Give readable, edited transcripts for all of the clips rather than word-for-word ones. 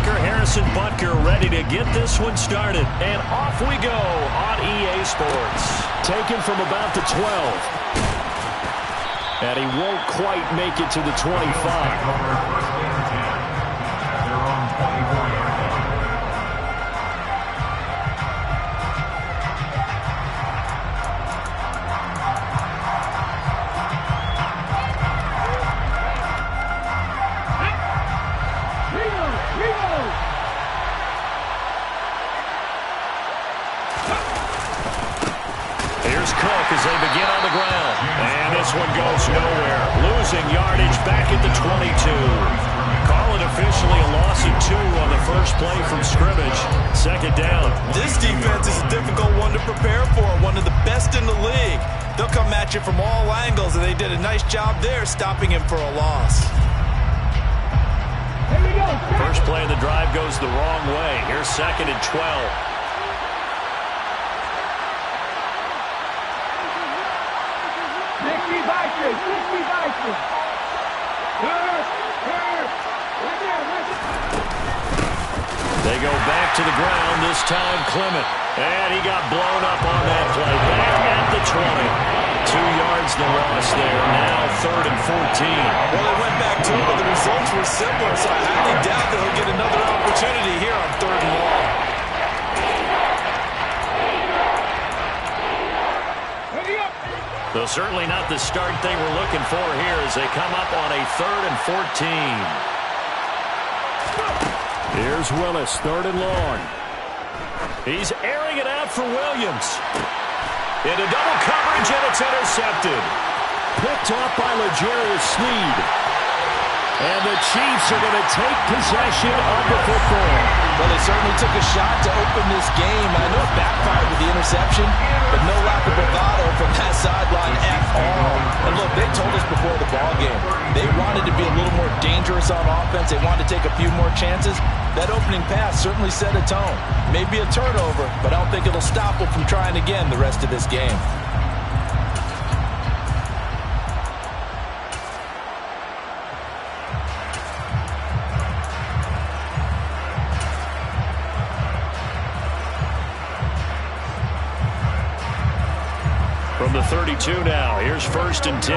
kicker Harrison Butker ready to get this one started. And off we go on EA Sports. Taken from about the 12. And he won't quite make it to the 25. As they begin on the ground. And this one goes nowhere. Losing yardage back at the 22. Call it officially a loss of 2 on the first play from scrimmage. Second down. This defense is a difficult one to prepare for. One of the best in the league. They'll come at you from all angles, and they did a nice job there stopping him for a loss. First play of the drive goes the wrong way. Here's second and 12. They go back to the ground, this time Clement. And he got blown up on that play. Back at the 20. 2 yards the loss there. Now third and 14. Well, they went back to it, but the results were similar, so I highly doubt that he'll get another opportunity here on third and long. So certainly not the start they were looking for here as they come up on a third and 14. Here's Willis, third and long. He's airing it out for Williams. Into double coverage, and it's intercepted. Picked off by L'Jarius Sneed. And the Chiefs are going to take possession of the football. Well, they certainly took a shot to open this game. I know it backfired with the interception, but no lack of bravado from that sideline at all. And look, they told us before the ball game, they wanted to be a little more dangerous on offense. They wanted to take a few more chances. That opening pass certainly set a tone. Maybe a turnover, but I don't think it'll stop them from trying again the rest of this game. From the 32 now, here's first and 10.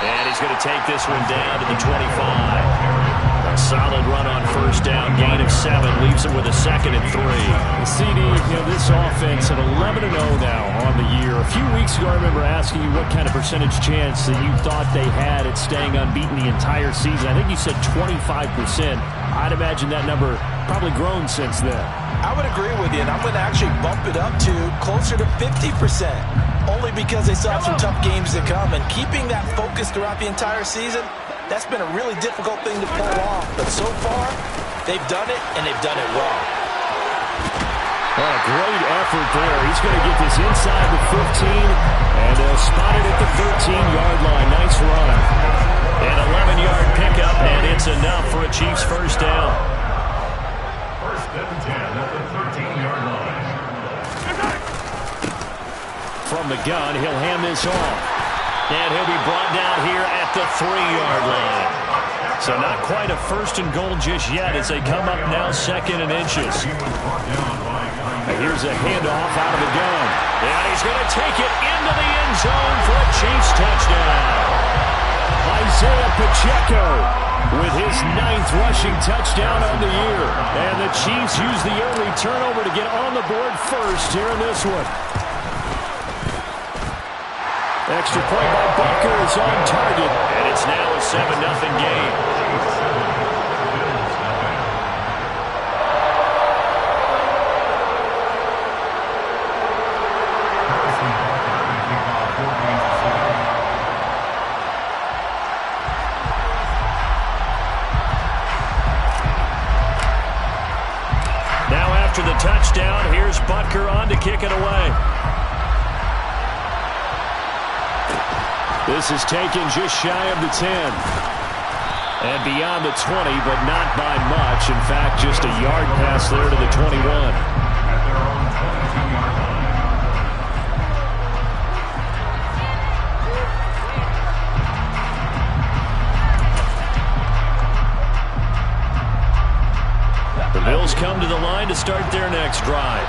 And he's going to take this one down to the 25. A solid run on first down, gain of 7, leaves him with a second and 3. CD, this offense at 11-0 now on the year. A few weeks ago, I remember asking you what kind of percentage chance that you thought they had at staying unbeaten the entire season. I think you said 25%. I'd imagine that number probably grown since then. I would agree with you, and I'm going to actually bump it up to closer to 50%, only because they still have some tough games to come. And keeping that focus throughout the entire season, that's been a really difficult thing to pull off. But so far, they've done it, and they've done it well. Well, a great effort there. He's going to get this inside the 15, and they'll spot it at the 13-yard line. Nice run. An 11-yard pickup, and it's enough for a Chiefs first down. First and 10 at the 13-yard line. From the gun, he'll hand this off. And he'll be brought down here at the 3-yard line. So not quite a first and goal just yet as they come up now second and inches. Here's a handoff out of the gun. And he's going to take it into the end zone for a Chiefs touchdown. Isaiah Pacheco with his 9th rushing touchdown on the year. And the Chiefs use the early turnover to get on the board first here in this one. Extra point by Butker is on target. And it's now a 7-0 game. After the touchdown, here's Butker on to kick it away. This is taken just shy of the 10. And beyond the 20, but not by much. In fact, just a yard pass there to the 21. Bills come to the line to start their next drive.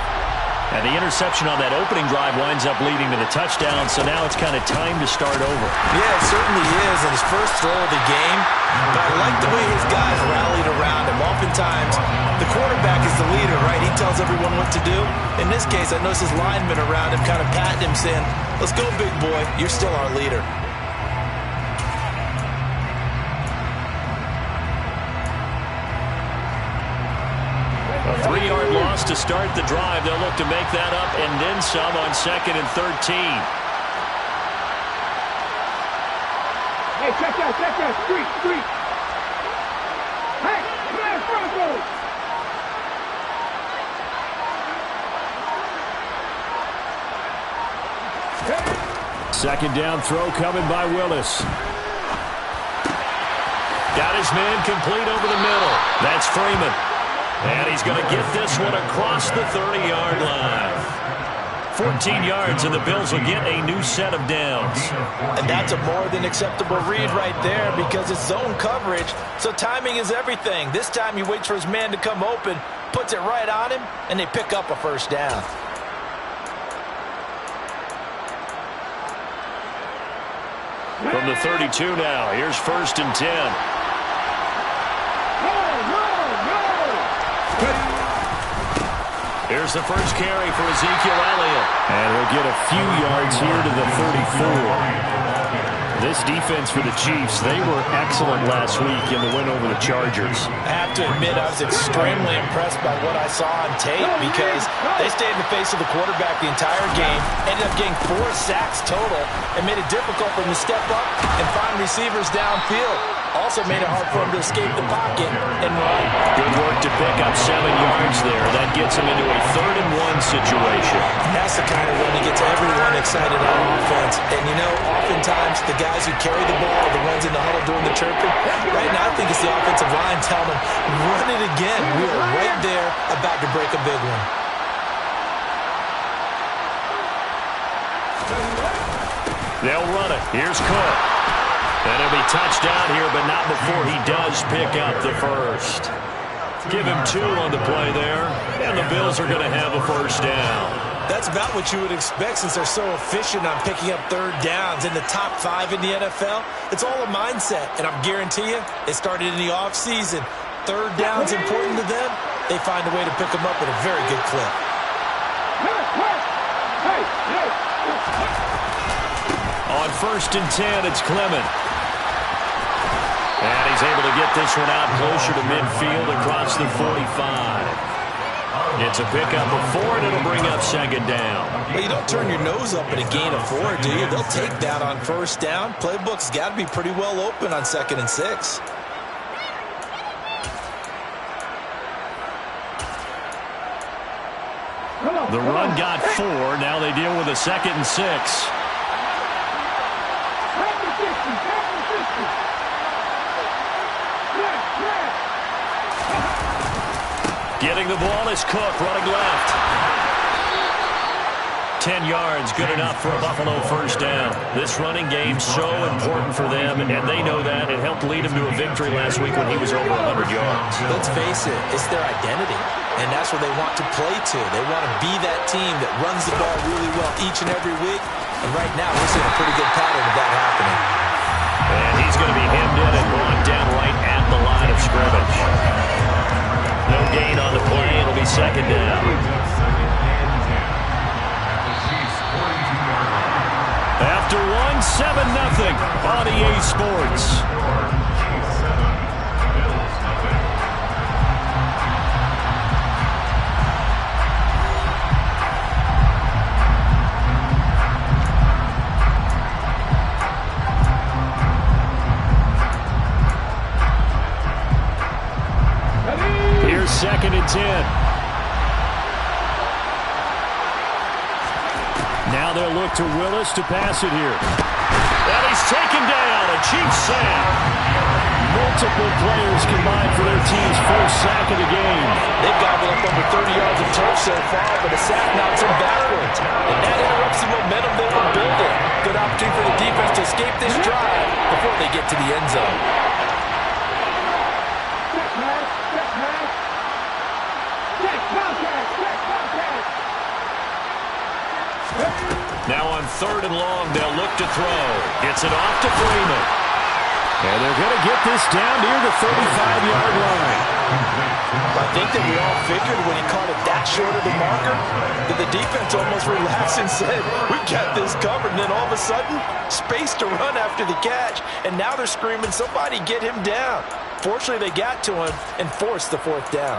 And the interception on that opening drive winds up leading to the touchdown, so now it's kind of time to start over. Yeah, it certainly is, and his first throw of the game. But I like the way his guys rallied around him. Oftentimes, the quarterback is the leader, right? He tells everyone what to do. In this case, I noticed his linemen around him kind of patting him, saying, "Let's go, big boy. You're still our leader." A 3-yard loss to start the drive. They'll look to make that up and then some on 2nd and 13. Hey, check that, street. Hey, man, Broncos! Second down throw coming by Willis. Got his man complete over the middle. That's Freeman. And he's going to get this one across the 30-yard line. 14 yards, and the Bills will get a new set of downs. And that's a more than acceptable read right there because it's zone coverage, so timing is everything. This time he waits for his man to come open, puts it right on him, and they pick up a first down. From the 32 now, here's 1st and 10. Here's the first carry for Ezekiel Elliott. And he'll get a few yards here to the 34. This defense for the Chiefs, they were excellent last week in the win over the Chargers. I have to admit, I was extremely impressed by what I saw on tape because they stayed in the face of the quarterback the entire game, ended up getting 4 sacks total, and made it difficult for him to step up and find receivers downfield. Also made it hard for him to escape the pocket and run. Good work to pick up 7 yards there. That gets him into a 3rd and 1 situation. That's the kind of run that gets everyone excited on offense. And, you know, oftentimes the guys who carry the ball, the ones in the huddle doing the chirping, right now I think it's the offensive line telling them, run it again. We are right there about to break a big one. They'll run it. Here's Cook. And he'll be touched down here, but not before he does pick up the first. Give him 2 on the play there, and the Bills are going to have a first down. That's about what you would expect since they're so efficient on picking up 3rd downs in the top 5 in the NFL. It's all a mindset, and I guarantee you, it started in the offseason. 3rd down's important to them. They find a way to pick them up at a very good clip. On 1st and 10, it's Clement. And he's able to get this one out closer to midfield across the 45. It's a pickup of 4, and it'll bring up 2nd down. Well, you don't turn your nose up at a gain of 4, do you? They'll take that on 1st down. Playbook's got to be pretty well open on 2nd and 6. The run got 4. Now they deal with a 2nd and 6. Getting the ball is Cook, running left. 10 yards, good enough for a Buffalo first down. This running game so important for them, and they know that. It helped lead them to a victory last week when he was over 100 yards. Let's face it, it's their identity, and that's where they want to play to. They want to be that team that runs the ball really well each and every week, and right now we're seeing a pretty good pattern of that happening. And he's going to be hemmed in and brought down right at the line of scrimmage. No gain on the play. It'll be 2nd down. After 1, 7-0 on EA Sports. Here's 2nd and 10. Now they'll look to Willis to pass it here. And he's taken down. A Chiefs sack. Multiple players combined for their team's first sack of the game. They've gobbled up over 30 yards of turf so far, but a sack knocks them backwards. And that interrupts the momentum they were building. Good opportunity for the defense to escape this drive before they get to the end zone. Now on 3rd and long, they'll look to throw. Gets it off to Freeman. And they're going to get this down near the 35-yard line. I think that we all figured when he caught it that short of the marker that the defense almost relaxed and said, we got this covered. And then all of a sudden, space to run after the catch. And now they're screaming, somebody get him down. Fortunately, they got to him and forced the 4th down.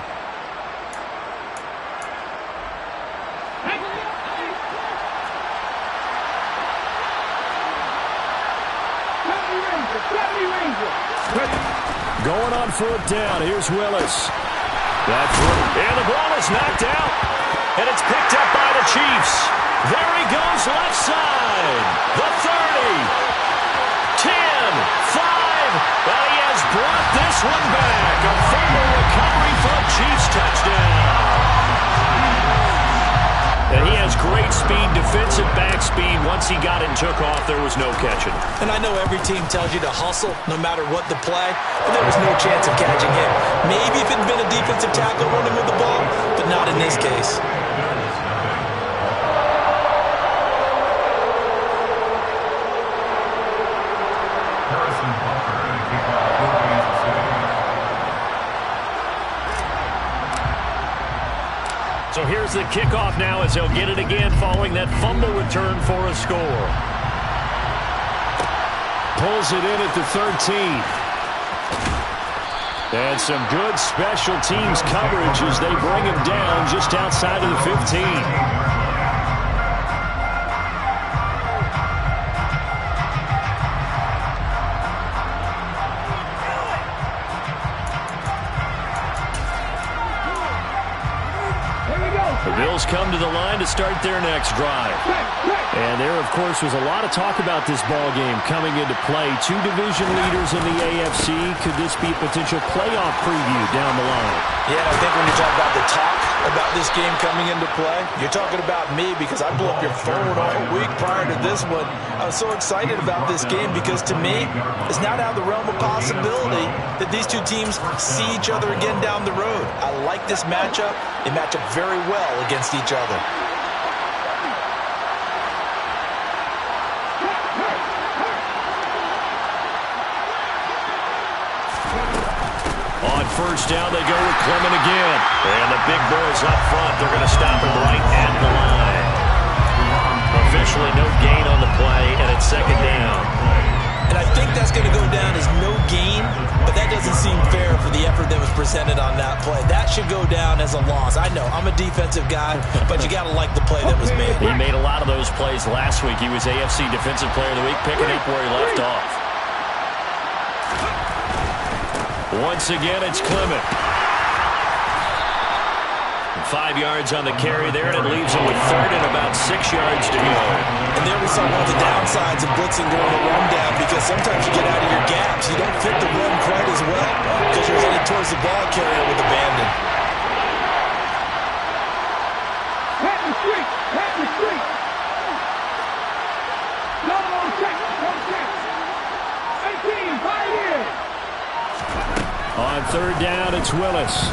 Going on 4th down. Here's Willis. And the ball is knocked out. And it's picked up by the Chiefs. There he goes left side. The 30. 10. 5. And he has brought this one back. A fumble recovery for a Chiefs touchdown. And he has great speed, defensive back speed. Once he got it and took off, there was no catching. And I know every team tells you to hustle no matter what the play, but there was no chance of catching him. Maybe if it had been a defensive tackle running with the ball, but not in this case. So here's the kickoff now as they'll get it again following that fumble return for a score. Pulls it in at the 13. And some good special teams coverage as they bring him down just outside of the 15. The Bills come to the line to start their next drive. And there, of course, was a lot of talk about this ball game coming into play. 2 division leaders in the AFC. Could this be a potential playoff preview down the line? Yeah, I think when you talk about the talk about this game coming into play, you're talking about me because I blew up your phone all week prior to this one. I was so excited about this game because to me, it's not out of the realm of possibility that these two teams see each other again down the road. I like this matchup. They match up very well against each other. On 1st down, they go with Clement again. And the big boys up front, they're going to stop him right at the line. Officially no gain on the play, and it's 2nd down. And I think that's going to go down as no gain, but that doesn't seem fair for the effort that was presented on that play. That should go down as a loss. I know, I'm a defensive guy, but you got to like the play that was made. He made a lot of those plays last week. He was AFC Defensive Player of the Week, picking up where he left off. Once again, it's Clement. 5 yards on the carry there, and it leaves him with 3rd and about 6 yards to go. And there we saw one of the downsides of blitzing during the rundown because sometimes you get out of your gaps. You don't fit the run quite as well because you're headed towards the ball carrier with abandon. Pat the street! Pat the street! No, check! 18, 5 years! On 3rd down, it's Willis.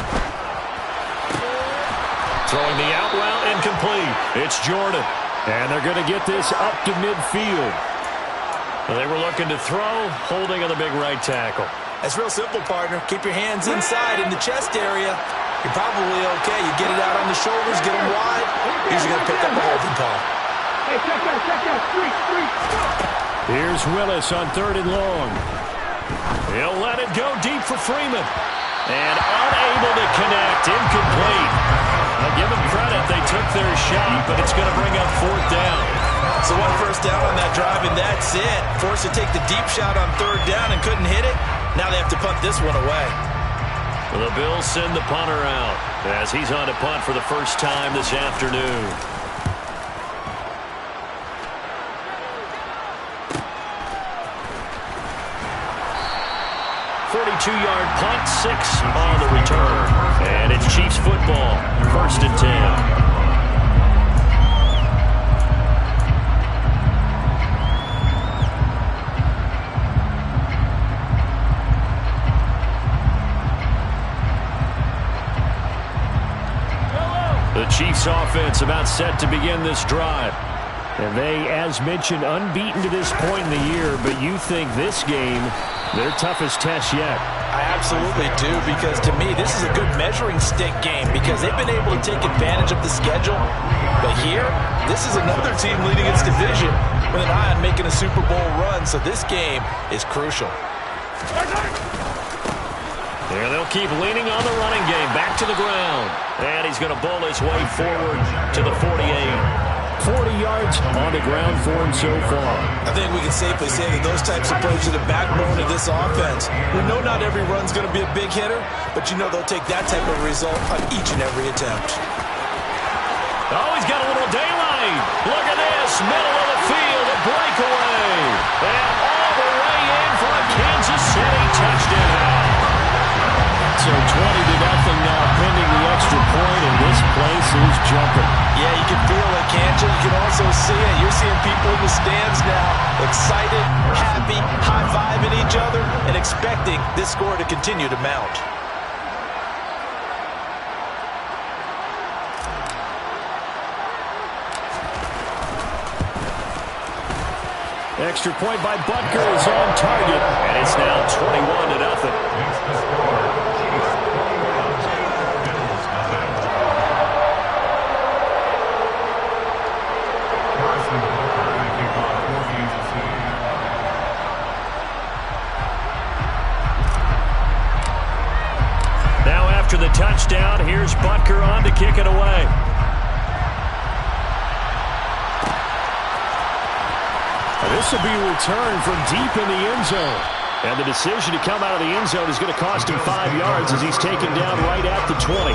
Throwing the out route incomplete. It's Jordan. And they're going to get this up to midfield. They were looking to throw, holding on the big right tackle. It's real simple, partner. Keep your hands inside in the chest area. You're probably okay. You get it out on the shoulders, get them wide. He's going to pick up a holding call. Hey, check out, street. Here's Willis on 3rd and long. He'll let it go deep for Freeman. And unable to connect, incomplete. I'll give them credit. They took their shot, but it's going to bring up 4th down. So 1 first down on that drive, and that's it. Forced to take the deep shot on 3rd down and couldn't hit it. Now they have to punt this one away. The Bills send the punter out as he's on to punt for the first time this afternoon. .42-yard punt, 6 on the return. And it's Chiefs football, 1st and 10. The Chiefs offense about set to begin this drive. And they, as mentioned, unbeaten to this point in the year, but you think this game, their toughest test yet. I absolutely do, because to me, this is a good measuring stick game because they've been able to take advantage of the schedule. But here, this is another team leading its division with an eye on making a Super Bowl run, so this game is crucial. Yeah, they'll keep leaning on the running game. Back to the ground. And he's going to bowl his way forward to the 48. 40 yards on the ground for him so far. I think we can safely say that those types of plays are the backbone of this offense. We know not every run's going to be a big hitter, but you know they'll take that type of result on each and every attempt. Oh, he's got a little daylight. Look at this. Middle of the field, a breakaway. And all the way in for a Kansas City touchdown. So 20-0 now, pending the extra point, and this place is jumping. Yeah, you can feel it, can't you? You can also see it. You're seeing people in the stands now, excited, happy, high-fiving each other, and expecting this score to continue to mount. Extra point by Butker is on target, and it's now 21-0. Now after the touchdown, here's Butker on to kick it away. This will be a return from deep in the end zone. And the decision to come out of the end zone is going to cost him 5 yards as he's taken down right at the 20.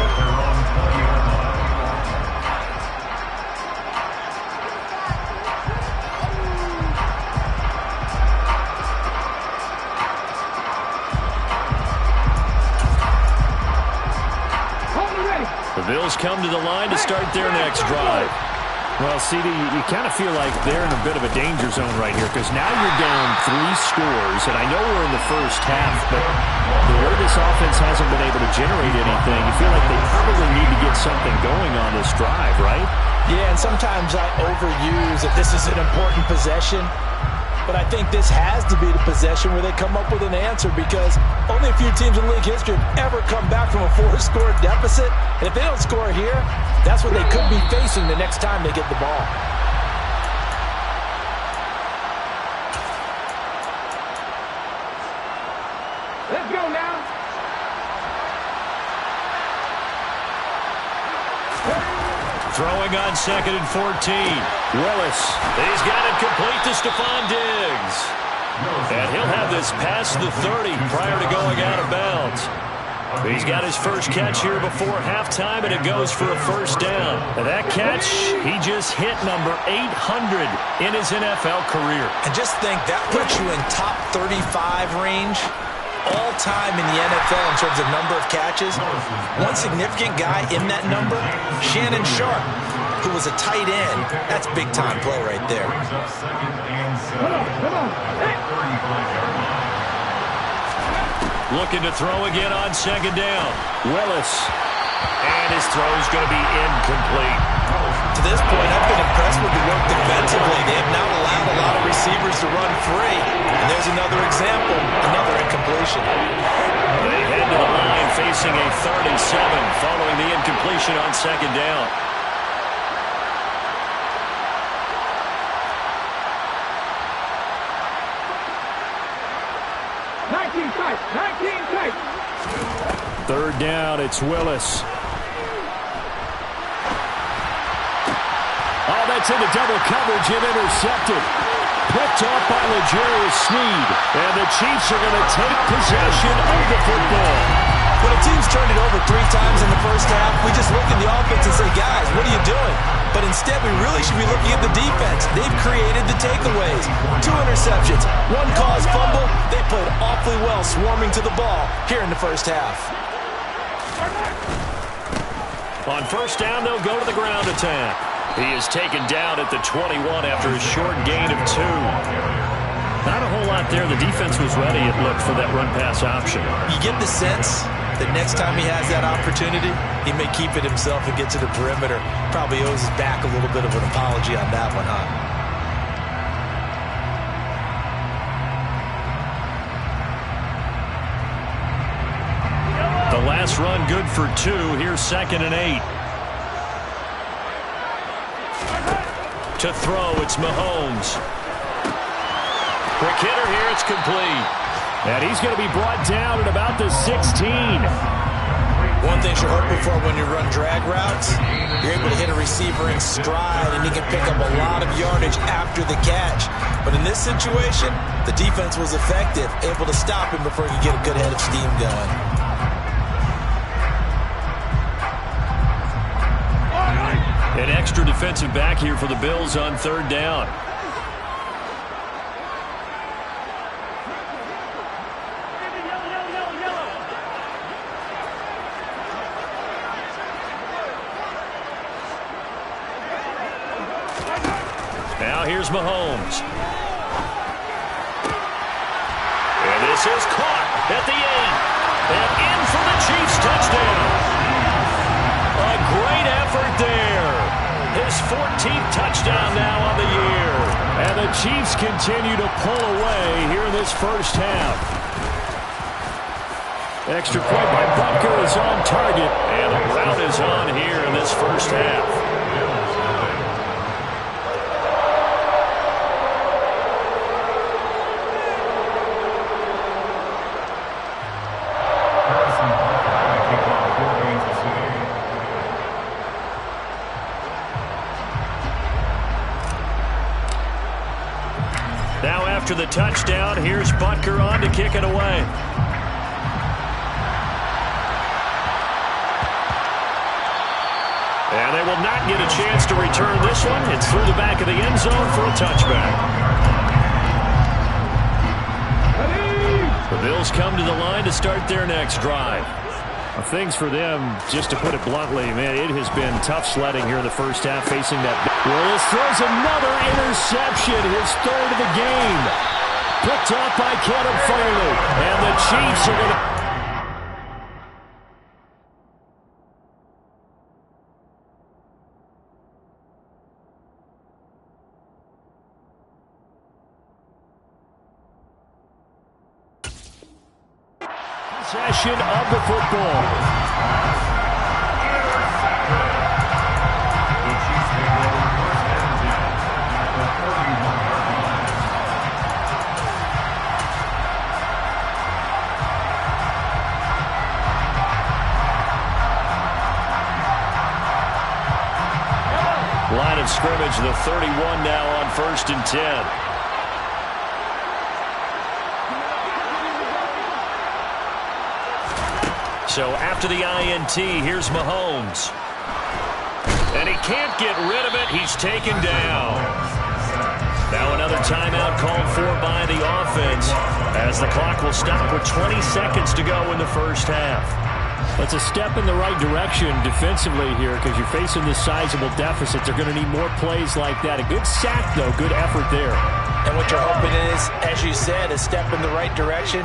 The Bills come to the line to start their next drive. Well, CD, you kind of feel like they're in a bit of a danger zone right here because now you're down 3 scores, and I know we're in the first half, but the way this offense hasn't been able to generate anything, you feel like they probably need to get something going on this drive, right? Yeah, and sometimes I overuse that this is an important possession, but I think this has to be the possession where they come up with an answer because only a few teams in league history have ever come back from a 4-score deficit. And if they don't score here, that's what they could be facing the next time they get the ball. Let's go now. Throwing on 2nd and 14. Willis. He's got it complete to Stephon Diggs. And he'll have this past the 30 prior to going out of bounds. He's got his first catch here before halftime, and it goes for a first down. And that catch, he just hit number 800 in his NFL career. And just think, that puts you in top 35 range all-time in the NFL in terms of number of catches. One significant guy in that number, Shannon Sharpe, who was a tight end. That's big-time play right there. Looking to throw again on 2nd down. Willis. And his throw is going to be incomplete. To this point, I've been impressed with the work defensively. They have not allowed a lot of receivers to run free. And there's another example, another incompletion. They head to the line facing a 3rd and 7 following the incompletion on 2nd down. Tight. 3rd down, it's Willis. Oh, that's into double coverage and intercepted. Picked off by L'Jarius Sneed. And the Chiefs are going to take possession of the football. When a team's turned it over 3 times in the first half, we just look at the offense and say, guys, what are you doing? But instead, we really should be looking at the defense. They've created the takeaways. 2 interceptions, 1 caused fumble. They played awfully well swarming to the ball here in the first half. On 1st down, they'll go to the ground attack. He is taken down at the 21 after a short gain of 2. Not a whole lot there. The defense was ready, it looked, for that run-pass option. You get the sense that next time he has that opportunity, he may keep it himself and get to the perimeter. Probably owes his back a little bit of an apology on that one, huh? this run good for 2. Here's 2nd and 8. To throw, it's Mahomes. Quick hitter here, it's complete. And he's going to be brought down at about the 16. One thing you're hoping for when you run drag routes, you're able to hit a receiver in stride, and he can pick up a lot of yardage after the catch. But in this situation, the defense was effective, able to stop him before he could get a good head of steam going. An extra defensive back here for the Bills on 3rd down. Now here's Mahomes. And this is caught at the 8. And in for the Chiefs touchdown. A great effort there. His 14th touchdown now on the year. And the Chiefs continue to pull away here in this first half. Extra point by Butker is on target. And the route is on here in this first half. Now after the touchdown, here's Butker on to kick it away. And they will not get a chance to return this one. It's through the back of the end zone for a touchback. The Bills come to the line to start their next drive. Things for them, just to put it bluntly, man, it has been tough sledding here in the first half facing that. Willis throws another interception, his 3rd of the game. Picked off by Caleb Farley. And the Chiefs are going to... Possession of the football. Line of scrimmage, the 31 now on 1st and 10. So after the INT, here's Mahomes. And he can't get rid of it. He's taken down. Now another timeout called for by the offense as the clock will stop with 20 seconds to go in the first half. That's a step in the right direction defensively here because you're facing this sizable deficit. They're going to need more plays like that. A good sack, though. Good effort there. And what you're hoping is, as you said, a step in the right direction.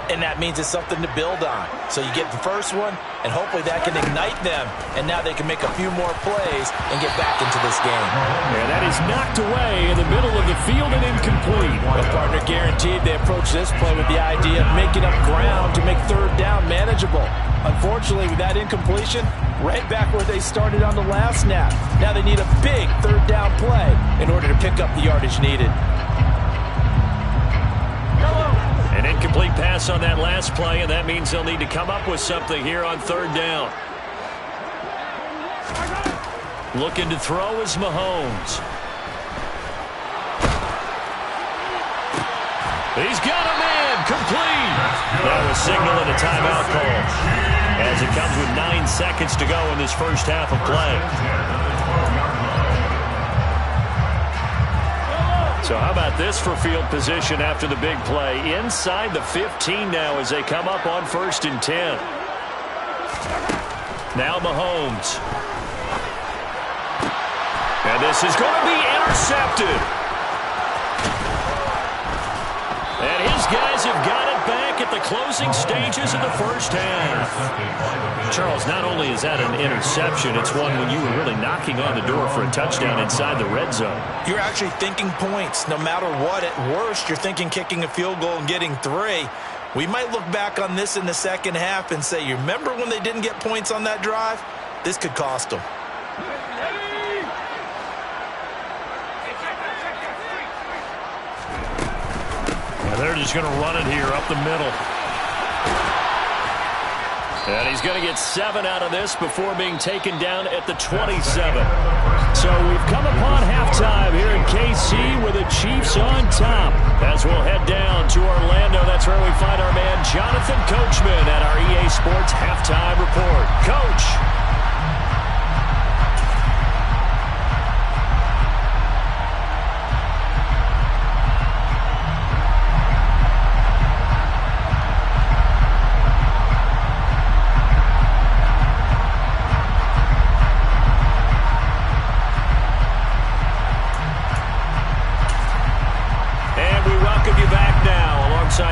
And that means it's something to build on. So you get the first one, and hopefully that can ignite them. And now they can make a few more plays and get back into this game. And that is knocked away in the middle of the field and incomplete. Well, partner, guaranteed they approach this play with the idea of making up ground to make 3rd down manageable. Unfortunately, with that incompletion, right back where they started on the last snap. Now they need a big 3rd down play in order to pick up the yardage needed. An incomplete pass on that last play, and that means they'll need to come up with something here on 3rd down. Looking to throw is Mahomes. He's got a man, complete. Now a signal and a timeout call as it comes with 9 seconds to go in this first half of play. So how about this for field position after the big play? Inside the 15 now as they come up on 1st and 10. Now Mahomes. And this is going to be intercepted. And his guys have got it back at the closing stages of the first half. Charles, not only is that an interception, it's one when you were really knocking on the door for a touchdown inside the red zone. You're actually thinking points. No matter what, at worst, you're thinking kicking a field goal and getting 3. We might look back on this in the second half and say, you remember when they didn't get points on that drive? This could cost them. And they're just going to run it here up the middle. And he's going to get 7 out of this before being taken down at the 27. So we've come upon halftime here in KC with the Chiefs on top. As we'll head down to Orlando, that's where we find our man Jonathan Coachman at our EA Sports Halftime Report. Coach.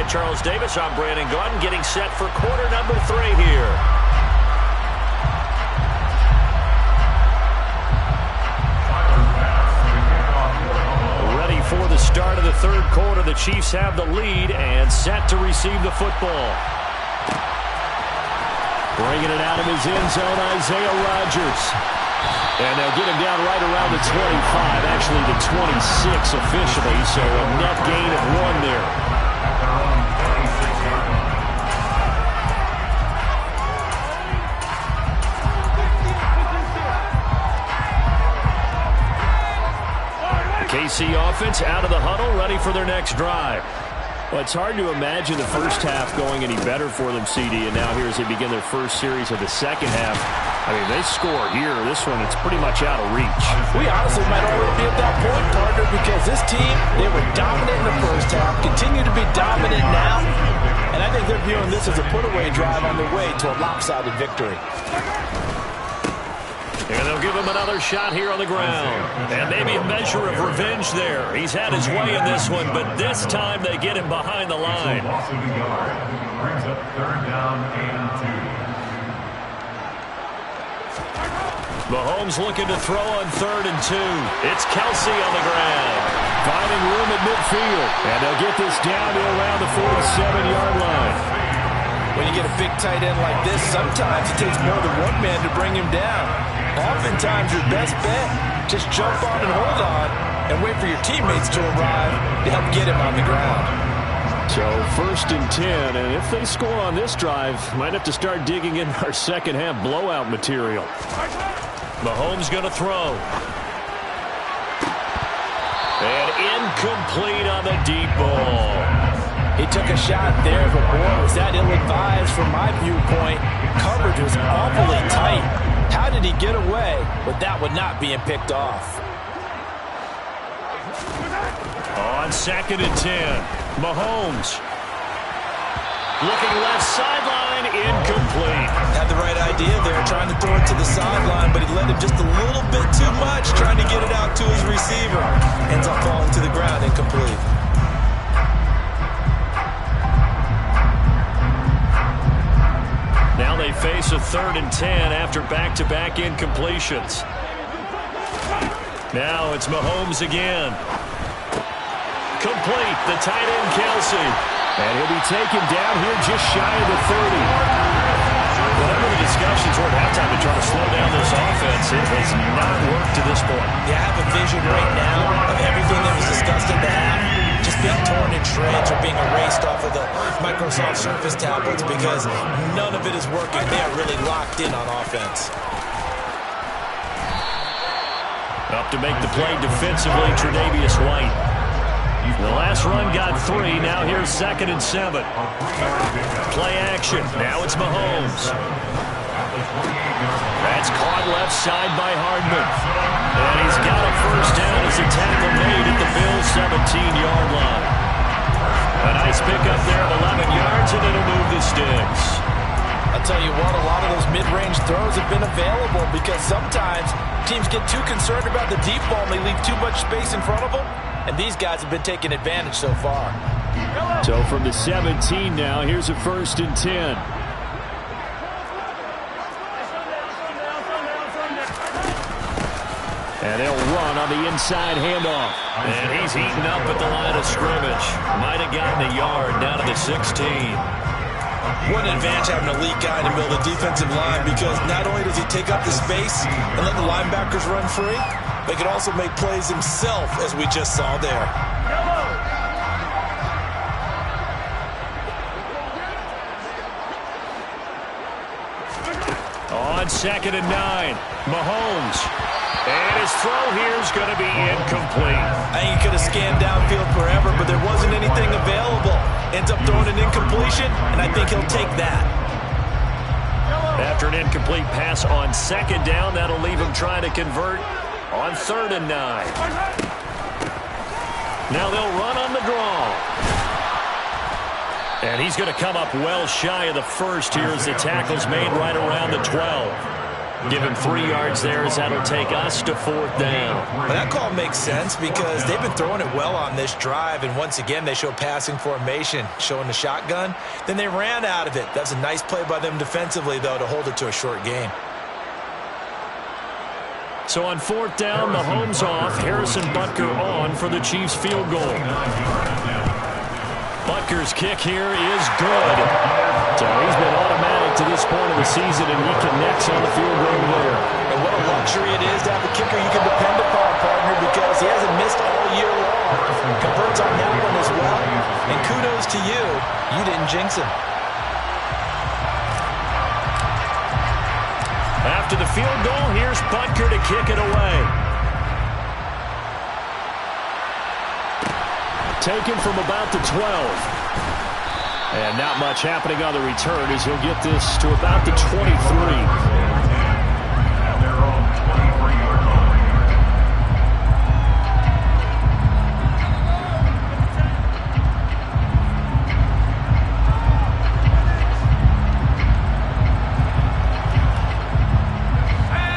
Charles Davis, I'm Brandon Gaudin, getting set for quarter number 3 here. Ready for the start of the third quarter. The Chiefs have the lead and set to receive the football. Bringing it out of his end zone, Isaiah Rodgers. And they'll get him down right around the 25, actually the 26 officially, so a net gain of 1 there. KC offense out of the huddle, ready for their next drive. Well, it's hard to imagine the first half going any better for them, CD, and now here as they begin their first series of the second half. I mean, they score here. This one, it's pretty much out of reach. We honestly might already be at that point, partner, because this team, they were dominant in the first half, continue to be dominant now, and I think they're viewing this as a put-away drive on their way to a lopsided victory. And they'll give him another shot here on the ground. And maybe a measure of revenge there. He's had his way in this one, but this time they get him behind the line. Brings up third down and 2. Mahomes looking to throw on 3rd and 2. It's Kelsey on the ground. Finding room at midfield. And they'll get this down to around the 47-yard line. When you get a big tight end like this, sometimes it takes more than one man to bring him down. Oftentimes, your best bet, just jump on and hold on and wait for your teammates to arrive to help get him on the ground. So 1st and 10, and if they score on this drive, might have to start digging in our second half blowout material. Mahomes going to throw. And incomplete on the deep ball. He took a shot there, but boy, was that ill-advised from my viewpoint. Coverage was awfully tight. How did he get away with that one not being picked off? On 2nd and 10, Mahomes. Looking left sideline, incomplete. Had the right idea there, trying to throw it to the sideline, but he let him just a little bit too much, trying to get it out to his receiver. Ends up falling to the ground, incomplete. Now they face a 3rd and 10 after back-to-back incompletions. Now it's Mahomes again. Complete, the tight end Kelsey. And he'll be taken down here just shy of the 30. Whatever the discussions were at halftime to try to slow down this offense, it has not worked to this point. Yeah, I have a vision right now of everything that was discussed at the half just being torn in shreds or being erased off of the Microsoft Surface tablets because none of it is working. They are really locked in on offense. Up to make the play defensively, Tre'Davious White. The last run got 3. Now here's 2nd and 7. Play action. Now it's Mahomes. That's caught left side by Hardman. And he's got a first down as a tackle made at the Bills' 17-yard line. A nice pickup there of 11 yards, and it'll move the sticks. I'll tell you what, a lot of those mid-range throws have been available because sometimes teams get too concerned about the deep ball and they leave too much space in front of them. And these guys have been taking advantage so far. So from the 17 now, here's a 1st and 10. And they'll run on the inside handoff. And he's eaten up at the line of scrimmage. Might have gotten a yard down to the 16. What an advantage having an elite guy in the middle of the defensive line, because not only does he take up the space and let the linebackers run free, but he can also make plays himself, as we just saw there. On 2nd and 9, Mahomes. And his throw here is going to be incomplete. I think he could have scanned downfield forever, but there wasn't anything available. Ends up throwing an incompletion, and I think he'll take that. After an incomplete pass on 2nd down, that'll leave him trying to convert on 3rd and 9. Now they'll run on the draw. And he's going to come up well shy of the first here as the tackle's made right around the 12. Give him 3 yards there as that'll take us to 4th down. Well, that call makes sense because they've been throwing it well on this drive, and once again they show passing formation, showing the shotgun. Then they ran out of it. That's a nice play by them defensively, though, to hold it to a short gain. So on 4th down, Mahomes off, Harrison Butker on for the Chiefs field goal. Butker's kick here is good. So he's been automatic to this point of the season, and he connects on the field goal there. And what a luxury it is to have a kicker you can depend upon, partner, because he hasn't missed all year long. Converts on that one as well. And kudos to you. You didn't jinx him. After the field goal, here's Butker to kick it away. Taken from about the 12. And not much happening on the return as he'll get this to about the 23. And their own 23-yard line.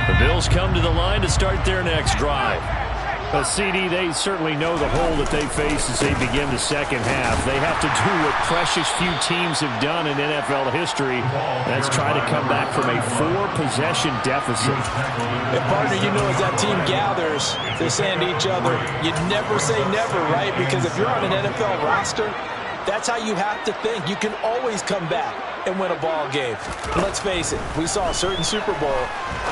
The Bills come to the line to start their next drive. CD, they certainly know the hole that they face as they begin the second half. They have to do what precious few teams have done in NFL history. That's try to come back from a 4-possession deficit. And partner, you know, as that team gathers, they're saying to each other, you never say never, right? Because if you're on an NFL roster, that's how you have to think. You can always come back and win a ball game. And let's face it, we saw a certain Super Bowl,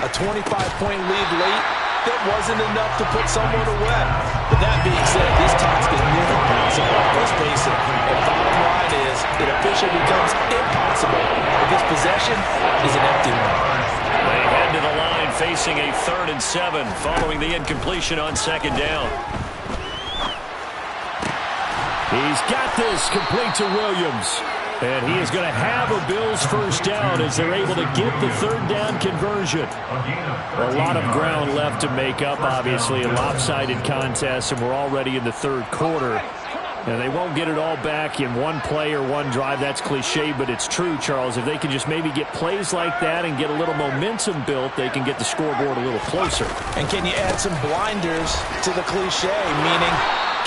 a 25-point lead late. That wasn't enough to put someone away. But that being said, this task is near impossible. Let's face it. The bottom line is it officially becomes impossible if this possession is an empty one. They head to the line facing a 3rd and 7 following the incompletion on 2nd down. He's got this complete to Williams. And he is going to have a Bills first down as they're able to get the 3rd down conversion. A lot of ground left to make up, obviously, a lopsided contest, and we're already in the 3rd quarter. And they won't get it all back in one play or one drive. That's cliche, but it's true, Charles. If they can just maybe get plays like that and get a little momentum built, they can get the scoreboard a little closer. And can you add some blinders to the cliche, meaning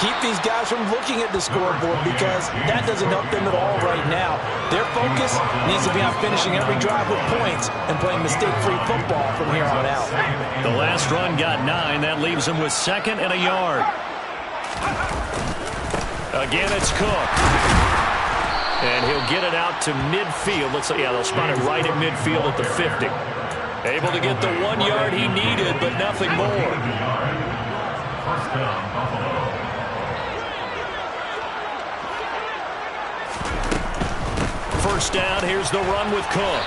keep these guys from looking at the scoreboard, because that doesn't help them at all right now. Their focus needs to be on finishing every drive with points and playing mistake-free football from here on out. The last run got 9. That leaves them with 2nd and a yard. Again, it's Cook. And he'll get it out to midfield. Looks like, yeah, they'll spot it right at midfield at the 50. Able to get the 1 yard he needed, but nothing more. First down, Buffalo. First down, here's the run with Cook.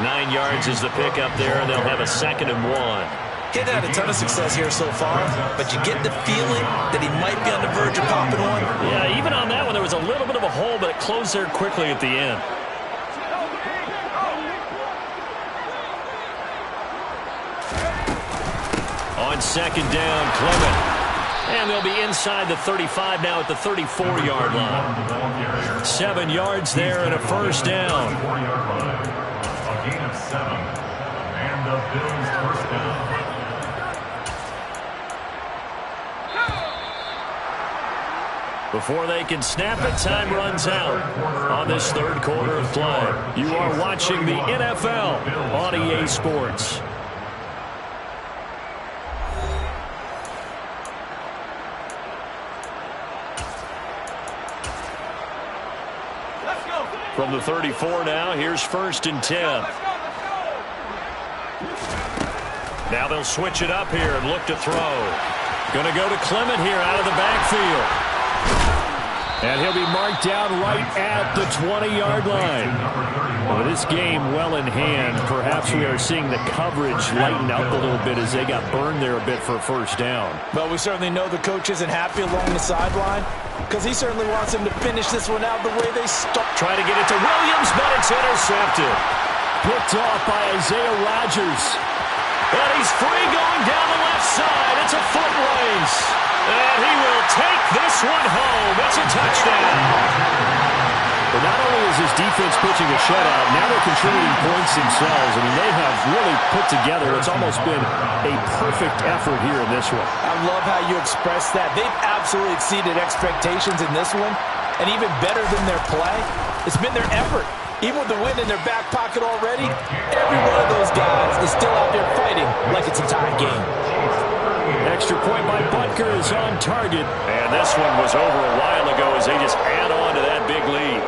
9 yards is the pickup there, and they'll have a 2nd and 1. He's had a ton of success here so far, but you get the feeling that he might be on the verge of popping one. Yeah, even on that one, there was a little bit of a hole, but it closed there quickly at the end. On 2nd down, Clement. And they'll be inside the 35 now at the 34-yard line. 7 yards there and a first down. A gain of 7. And the Bills first down. Before they can snap it, time runs out on this 3rd quarter of play. You are watching the NFL on EA Sports. From the 34 now, here's 1st and 10. Now they'll switch it up here and look to throw. Going to go to Clement here out of the backfield. And he'll be marked down right at the 20-yard line. With this game well in hand, perhaps we are seeing the coverage lighten up a little bit as they got burned there a bit for a 1st down. But we certainly know the coach isn't happy along the sideline because he certainly wants him to finish this one out the way they start. Try to get it to Williams, but it's intercepted. Picked off by Isaiah Rodgers. And he's free going down the left side. It's a foot race. And he will take this one home. It's a touchdown. But not only is his defense pitching a shutout, now they're contributing points themselves. I mean, they have really put together, it's almost been a perfect effort here in this one. I love how you express that. They've absolutely exceeded expectations in this one. And even better than their play, it's been their effort. Even with the win in their back pocket already, every one of those guys is still out there fighting like it's a tie game. Extra point by Butker is on target. And this one was over a while ago as they just add on to that big lead.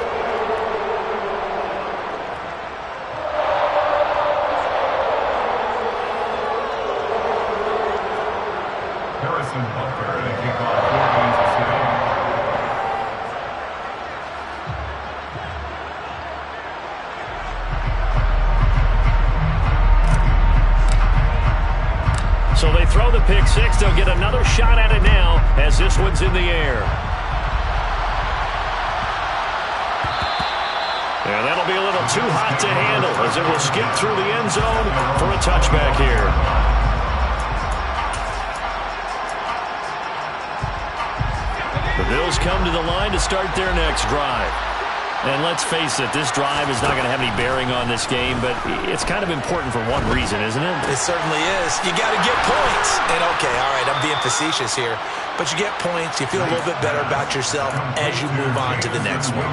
Harrison Butker to kick off for Kansas City. So they throw the pick six. They'll get another shot at it now as this one's in the air. And that'll be a little too hot to handle as it will skip through the end zone for a touchback here. The Bills come to the line to start their next drive. And let's face it, this drive is not going to have any bearing on this game, but it's kind of important for one reason, isn't it? It certainly is. You got to get points. And okay, all right, I'm being facetious here, but you get points, you feel a little bit better about yourself as you move on to the next one.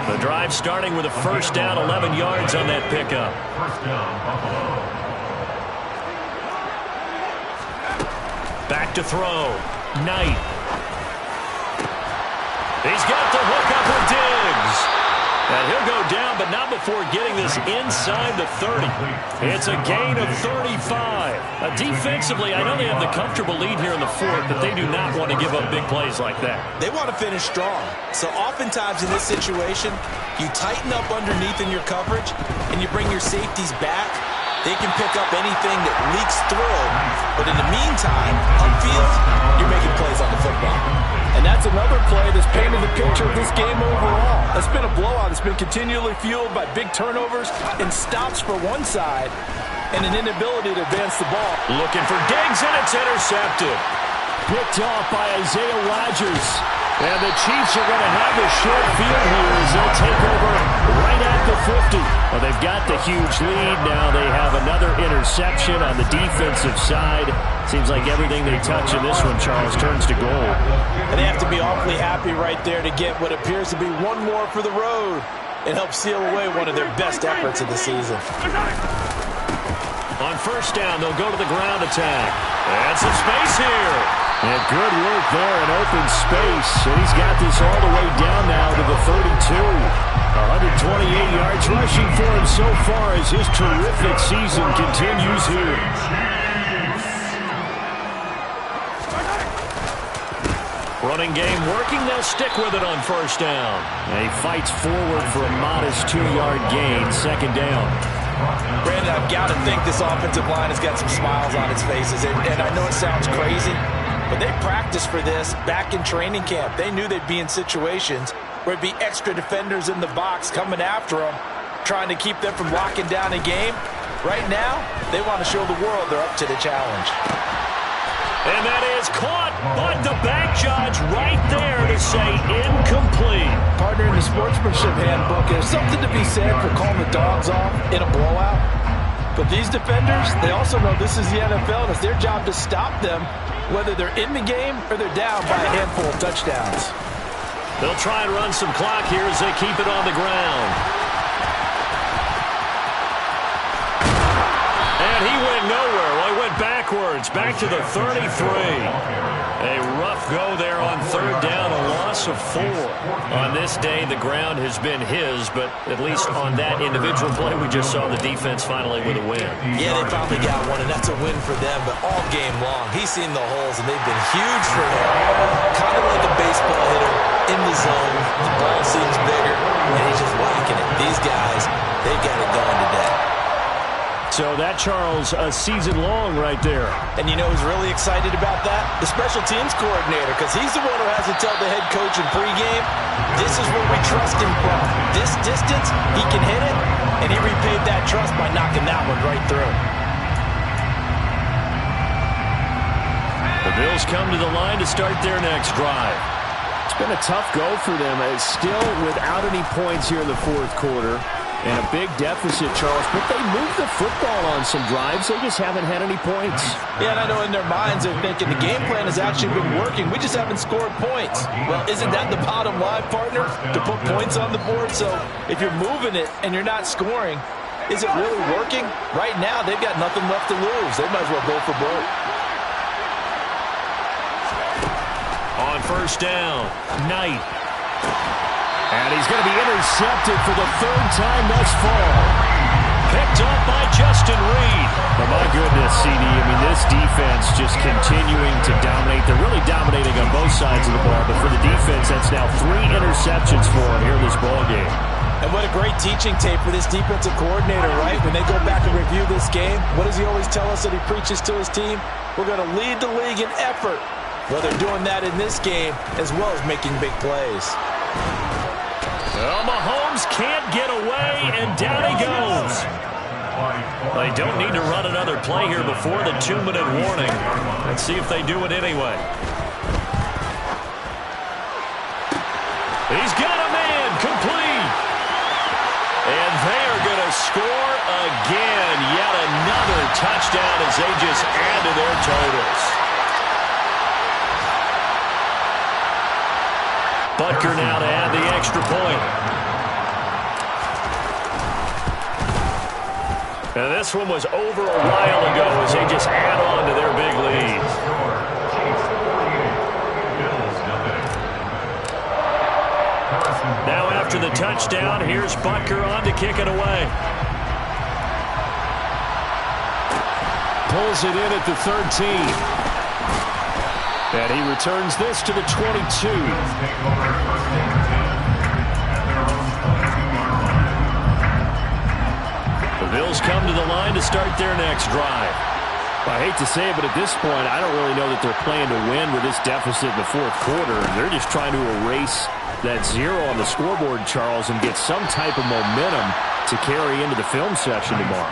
The drive starting with a 1st down, 11 yards on that pickup. 1st down, Buffalo. Back to throw. Knight. He's got the hook up with Diggs. And he'll go down, but not before getting this inside the 30. It's a gain of 35. Defensively, I know they have the comfortable lead here in the 4th, but they do not want to give up big plays like that. They want to finish strong. So oftentimes in this situation, you tighten up underneath in your coverage, and you bring your safeties back. They can pick up anything that leaks through. But in the meantime, upfield, you're making plays on the football. And that's another play that's painted the picture of this game overall. It's been a blowout. It's been continually fueled by big turnovers and stops for one side and an inability to advance the ball. Looking for Diggs, and it's intercepted. Picked off by Isaiah Rodgers. And the Chiefs are going to have a short field here as they'll take over right at the 50. Well, they've got the huge lead. Now they have another interception on the defensive side. Seems like everything they touch in this one, Charles, turns to gold. And they have to be awfully happy right there to get what appears to be one more for the road and help seal away one of their best efforts of the season. On 1st down, they'll go to the ground attack. And some space here. And good work there in open space. And he's got this all the way down now to the 32. 128 yards rushing for him so far as his terrific season continues here. Running game working. They'll stick with it on 1st down. And he fights forward for a modest 2-yard gain. 2nd down. Brandon, I've got to think this offensive line has got some smiles on its faces. And I know it sounds crazy, but they practiced for this back in training camp. They knew they'd be in situations where it'd be extra defenders in the box coming after them, trying to keep them from locking down a game. Right now, they want to show the world they're up to the challenge. And that is caught, but the back judge right there to say incomplete. Partner, in the sportsmanship handbook, there's something to be said for calling the dogs off in a blowout. But these defenders, they also know this is the NFL, and it's their job to stop them, whether they're in the game or they're down by a handful of touchdowns. They'll try and run some clock here as they keep it on the ground. And he went nowhere. Well, he went backwards, back to the 33. A rough go there on third down, a loss of 4. On this day, the ground has been his, but at least on that individual play, we just saw the defense finally with a win. Yeah, they finally got one, and that's a win for them, but all game long, he's seen the holes, and they've been huge for him. Kind of like a baseball hitter in the zone. The ball seems bigger, and he's just whacking it. These guys, they've got it going today. So that, Charles, a season long right there. And you know who's really excited about that? The special teams coordinator, because he's the one who has to tell the head coach in pregame, this is where we trust him from. This distance, he can hit it, and he repaid that trust by knocking that one right through. The Bills come to the line to start their next drive. It's been a tough go for them. It's still without any points here in the fourth quarter. And a big deficit, Charles, but they moved the football on some drives. They just haven't had any points. Yeah, and I know in their minds they're thinking the game plan has actually been working. We just haven't scored points. Well, isn't that the bottom line, partner? To put points on the board? So if you're moving it and you're not scoring, is it really working? Right now, they've got nothing left to lose. They might as well go for broke. On first down, Knight. And he's going to be intercepted for the third time thus far. Picked up by Justin Reed. Oh, my goodness, CD. I mean, this defense just continuing to dominate. They're really dominating on both sides of the ball. But for the defense, that's now 3 interceptions for them here in this ballgame. And what a great teaching tape for this defensive coordinator, right? When they go back and review this game, what does he always tell us that he preaches to his team? We're going to lead the league in effort. Well, they're doing that in this game as well as making big plays. Well, Mahomes can't get away, and down he goes. They don't need to run another play here before the 2-minute warning. Let's see if they do it anyway. He's got a man complete. And they are going to score again. Yet another touchdown as they just add to their totals. Butker now to add the extra point. And this one was over a while ago as they just add on to their big lead. Now after the touchdown, here's Butker on to kick it away. Pulls it in at the 13. And he returns this to the 22. The Bills come to the line to start their next drive. I hate to say it, but at this point, I don't really know that they're playing to win with this deficit in the fourth quarter. They're just trying to erase that 0 on the scoreboard, Charles, and get some type of momentum to carry into the film session tomorrow.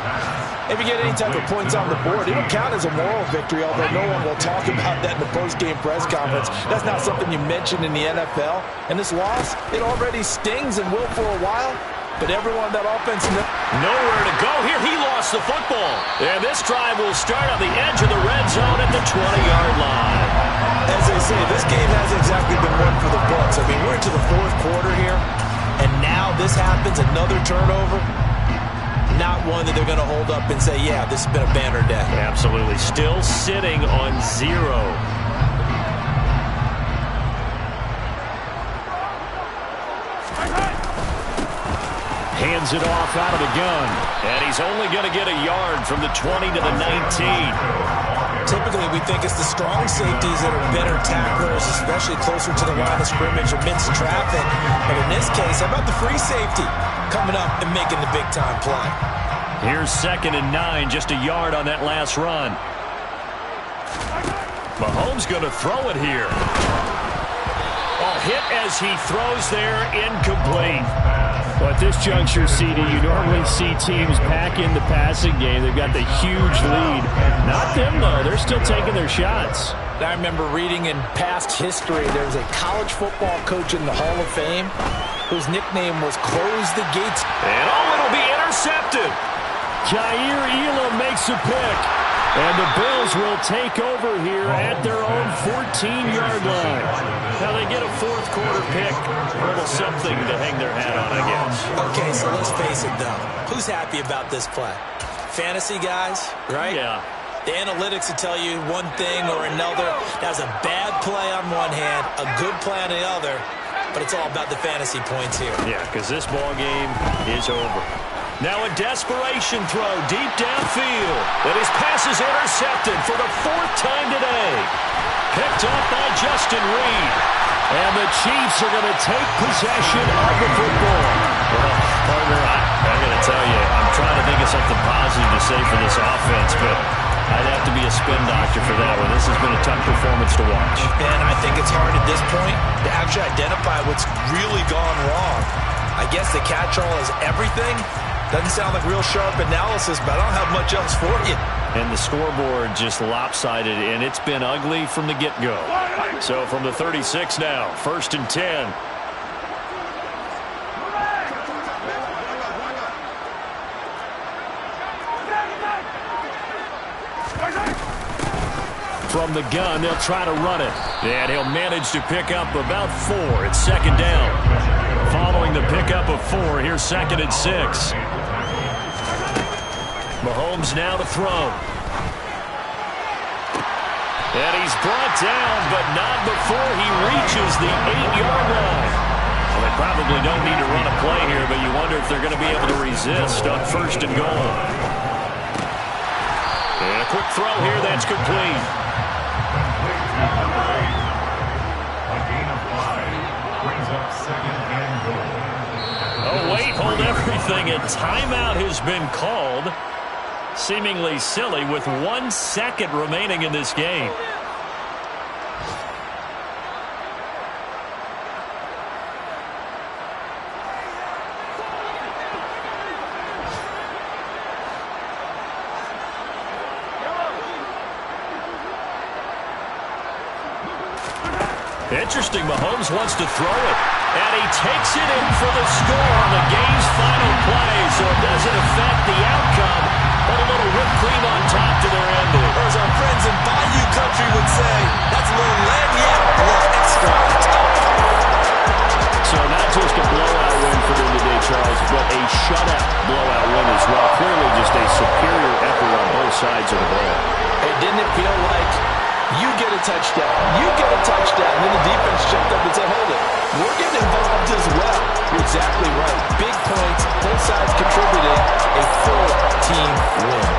If you get any type of points on the board, it'll count as a moral victory, although no one will talk about that in the post-game press conference. That's not something you mention in the NFL. And this loss, it already stings and will for a while. But everyone on that offense... Nowhere to go here. He lost the football. And this drive will start on the edge of the red zone at the 20-yard line. As they say, this game hasn't exactly been one for the books. I mean, we're into the fourth quarter here. And now this happens, another turnover. Not one that they're going to hold up and say, yeah, this has been a banner day. Absolutely. Still sitting on 0. Hands it off out of the gun. And he's only going to get a yard from the 20 to the 19. Typically, we think it's the strong safeties that are better tacklers, especially closer to the line of scrimmage amidst traffic. But in this case, how about the free safety coming up and making the big-time play? Here's 2nd and 9, just a yard on that last run. Mahomes going to throw it here. Oh, hit as he throws there, incomplete. Well, at this juncture, CD, you normally see teams pack in the passing game. They've got the huge lead. Not them, though. They're still taking their shots. I remember reading in past history, there was a college football coach in the Hall of Fame whose nickname was Close the Gates. And it'll be intercepted. Jair Elam makes a pick. And the Bills will take over here at their own 14-yard line. Now they get a fourth quarter pick. A little something to hang their hat on, I guess. Okay, so let's face it, though. Who's happy about this play? Fantasy guys, right? Yeah. The analytics will tell you one thing or another. That's a bad play on one hand, a good play on the other, but it's all about the fantasy points here. Yeah, because this ball game is over. Now a desperation throw deep downfield. And his pass is intercepted for the 4th time today. Picked up by Justin Reed. And the Chiefs are going to take possession of the football. Well, partner, I got to tell you, I'm trying to think of something positive to say for this offense, but I'd have to be a spin doctor for that one. This has been a tough performance to watch. And I think it's hard at this point to actually identify what's really gone wrong. I guess the catch-all is everything. Doesn't sound like real sharp analysis, but I don't have much else for you. And the scoreboard just lopsided, and it's been ugly from the get-go. So from the 36 now, 1st and 10. From the gun, they'll try to run it. And he'll manage to pick up about 4. It's 2nd down. Following the pickup of 4, here's 2nd and 6. Mahomes now to throw. And he's brought down, but not before he reaches the 8-yard line. Well, they probably don't need to run a play here, but you wonder if they're going to be able to resist on 1st and goal. And a quick throw here, that's complete. A gain of 5 brings up 2nd and goal. Oh, wait, hold everything. A timeout has been called. Seemingly silly with 1 second remaining in this game. Interesting, Mahomes wants to throw it, and he takes it in for the score on the game's final play, so it doesn't affect the outcome, but a little whipped cream on top to their ending. Or as our friends in Bayou Country would say, that's a little lagniappe plus extra tough. So not just a blowout win for them today, Charles, but a shutout blowout win as well. Clearly just a superior effort on both sides of the ball. Hey, didn't it feel like you get a touchdown, you get a touchdown, and then the defense jumped up and said, hold it, we're getting involved as well. You're exactly right. Big points, both sides contributed, a full team win.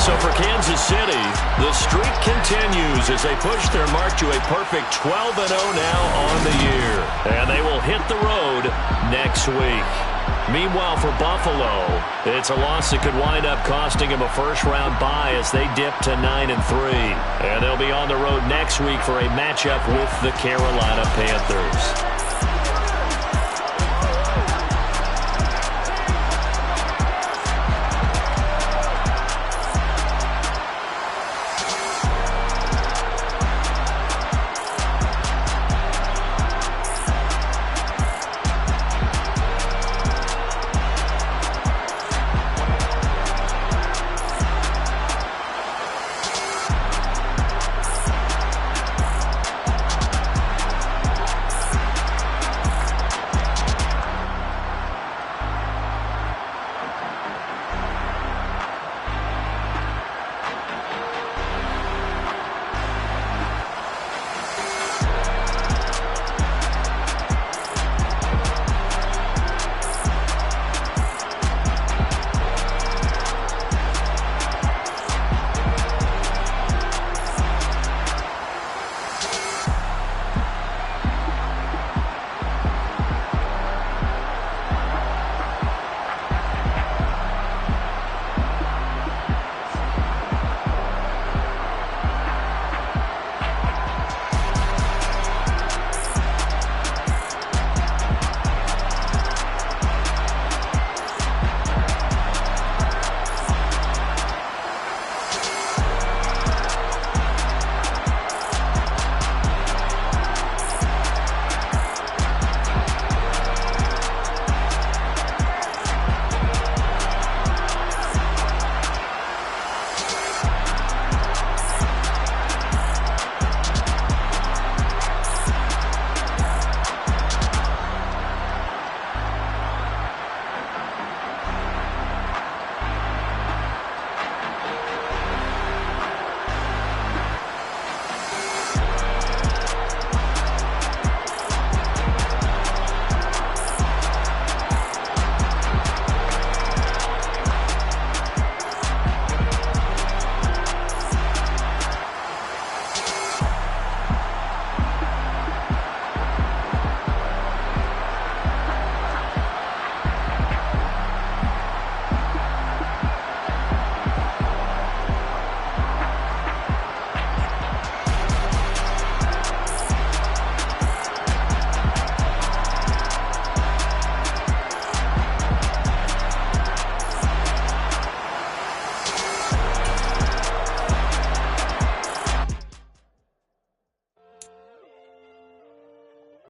So for Kansas City, the streak continues as they push their mark to a perfect 12-0 now on the year. And they will hit the road next week. Meanwhile, for Buffalo, it's a loss that could wind up costing them a first-round bye as they dip to 9-3. And they'll be on the road next week for a matchup with the Carolina Panthers.